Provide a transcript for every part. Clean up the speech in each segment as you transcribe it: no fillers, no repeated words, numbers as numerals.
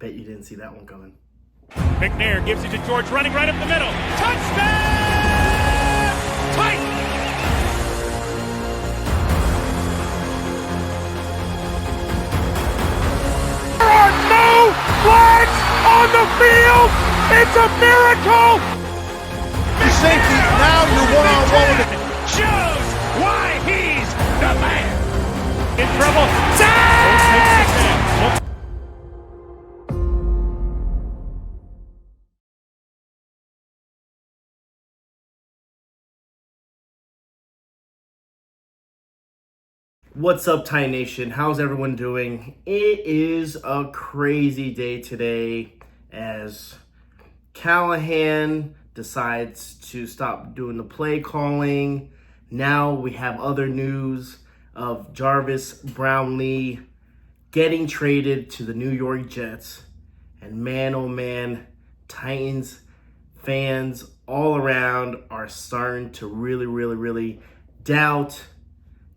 Bet you didn't see that one coming. McNair gives it to George, running right up the middle. Touchdown! Titans! There are no flags on the field! It's a miracle! Safety, now you're one-on-one with the... Shows why he's the man! In trouble. Sack! What's up, Titan Nation? How's everyone doing? It is a crazy day today as Callahan decides to stop doing the play calling. Now we have other news of Jarvis, Brownlee getting traded to the New York Jets. And man, oh man, Titans fans all around are starting to really doubt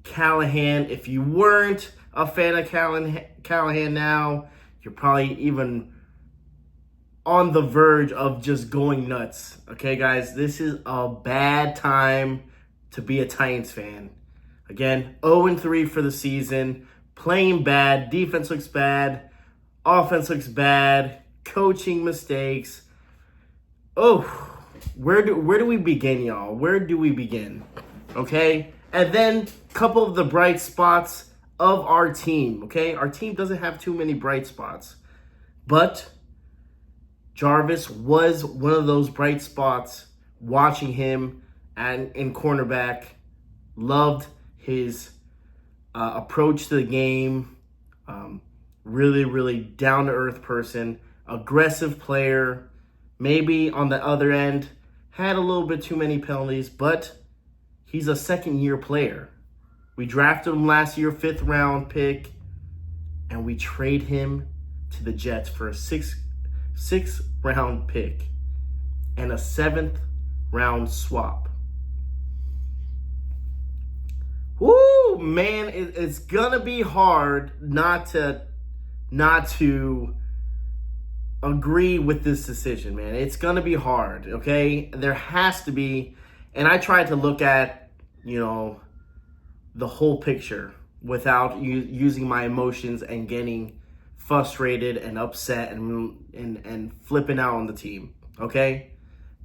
Callahan. If you weren't a fan of Callahan now, you're probably even on the verge of just going nuts. Okay, guys, this is a bad time to be a Titans fan. Again, 0-3 for the season, playing bad, defense looks bad, offense looks bad, coaching mistakes. Oh, where do we begin, y'all? Where do we begin? Okay? And then a couple of the bright spots of our team, okay? Our team doesn't have too many bright spots. But Jarvis was one of those bright spots. Watching him in cornerback, loved his approach to the game. Really down-to-earth person, aggressive player. Maybe on the other end, had a little bit too many penalties, but he's a second-year player. We drafted him last year, 5th round pick, and we trade him to the Jets for a 6th round pick and a 7th round swap. Woo, man, it's gonna be hard not to agree with this decision, man. It's gonna be hard, okay? There has to be, and I tried to look at, the whole picture without using my emotions and getting frustrated and upset and flipping out on the team, okay?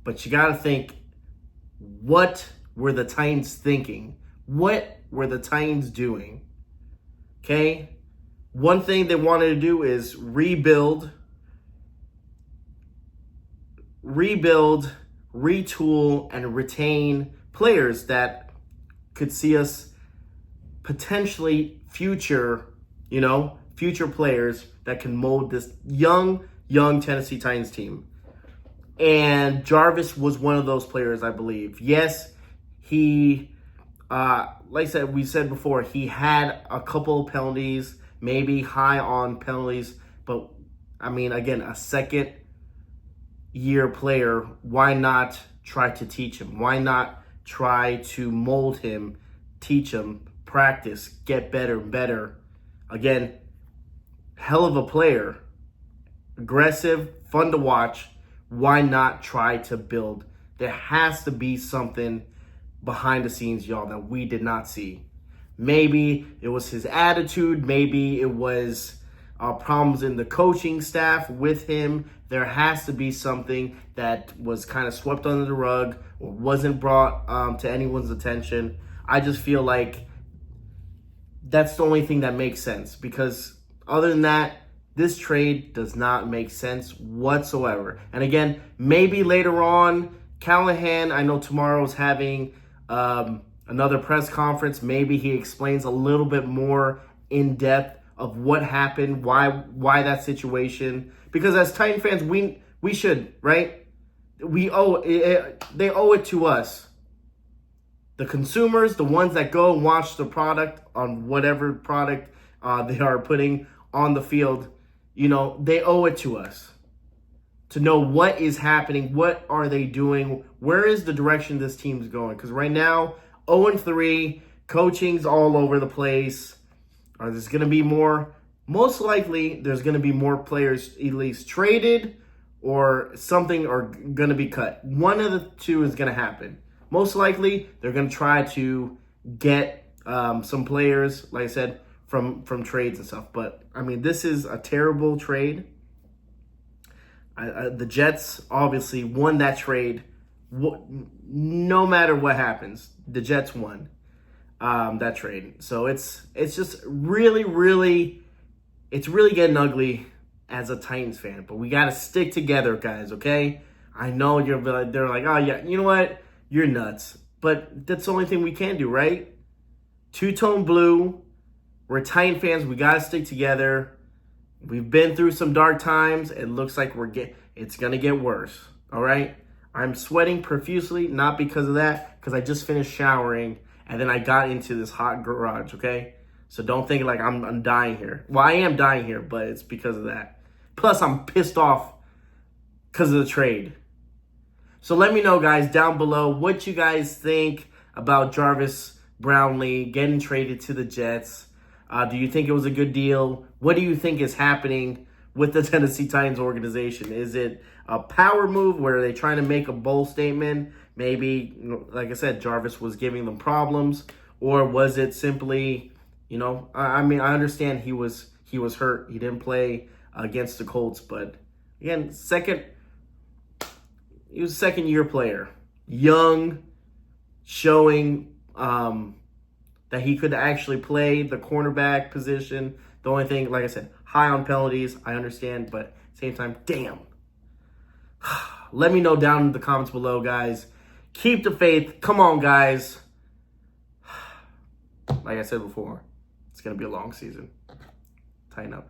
But you got to think, what were the Titans thinking? What were the Titans doing? Okay? One thing they wanted to do is rebuild, retool, and retain players that could see us potentially future players that can mold this young Tennessee Titans team. And Jarvis was one of those players, I believe. Yes, he, like we said before, he had a couple of penalties, maybe high on penalties, but I mean, again, a second-year player, why not try to teach him? Why not try to mold him, teach him, practice, get better and better? Again, hell of a player, aggressive, fun to watch. Why not try to build? There has to be something behind the scenes, y'all, that we did not see. Maybe it was his attitude. Maybe it was problems in the coaching staff with him. There has to be something that was kind of swept under the rug or wasn't brought to anyone's attention. I just feel like that's the only thing that makes sense, because other than that, this trade does not make sense whatsoever. And again, maybe later on, Callahan, I know tomorrow's having another press conference. Maybe he explains a little bit more in depth of what happened, why that situation. Because as Titan fans, we should, right? We owe it, they owe it to us. The consumers, the ones that go and watch the product on whatever product they are putting on the field, they owe it to us to know what is happening, what are they doing, where is the direction this team's going. Because right now, 0-3, coaching's all over the place. Are there going to be more most likely there's going to be more players at least traded or something are going to be cut. One of the two is going to happen. Most likely they're going to try to get some players, like I said, from trades and stuff. But, I mean, this is a terrible trade. The Jets obviously won that trade. No matter what happens, the Jets won that trade. So it's just really getting ugly as a Titans fan. But we got to stick together, guys, okay? I know they're like, oh, yeah, you know what? You're nuts. But that's the only thing we can do, right? Two-tone blue. We're Titan fans. We got to stick together. We've been through some dark times. It looks like it's going to get worse, all right? I'm sweating profusely, not because of that, because I just finished showering, and then I got into this hot garage, okay? So don't think like I'm dying here. Well, I am dying here, but it's because of that. Plus, I'm pissed off because of the trade. So let me know, guys, down below what you guys think about Jarvis Brownlee getting traded to the Jets. Do you think it was a good deal? What do you think is happening with the Tennessee Titans organization? Is it a power move where they're trying to make a bold statement? Maybe, like I said, Jarvis was giving them problems. Or was it simply, I mean, I understand he was hurt. He didn't play against the Colts. But, again, he was a second-year player. Young, showing that he could actually play the cornerback position. The only thing, like I said, high on penalties. I understand, but at the same time, damn. Let me know down in the comments below, guys. Keep the faith. Come on, guys. Like I said before, it's going to be a long season. Tighten up.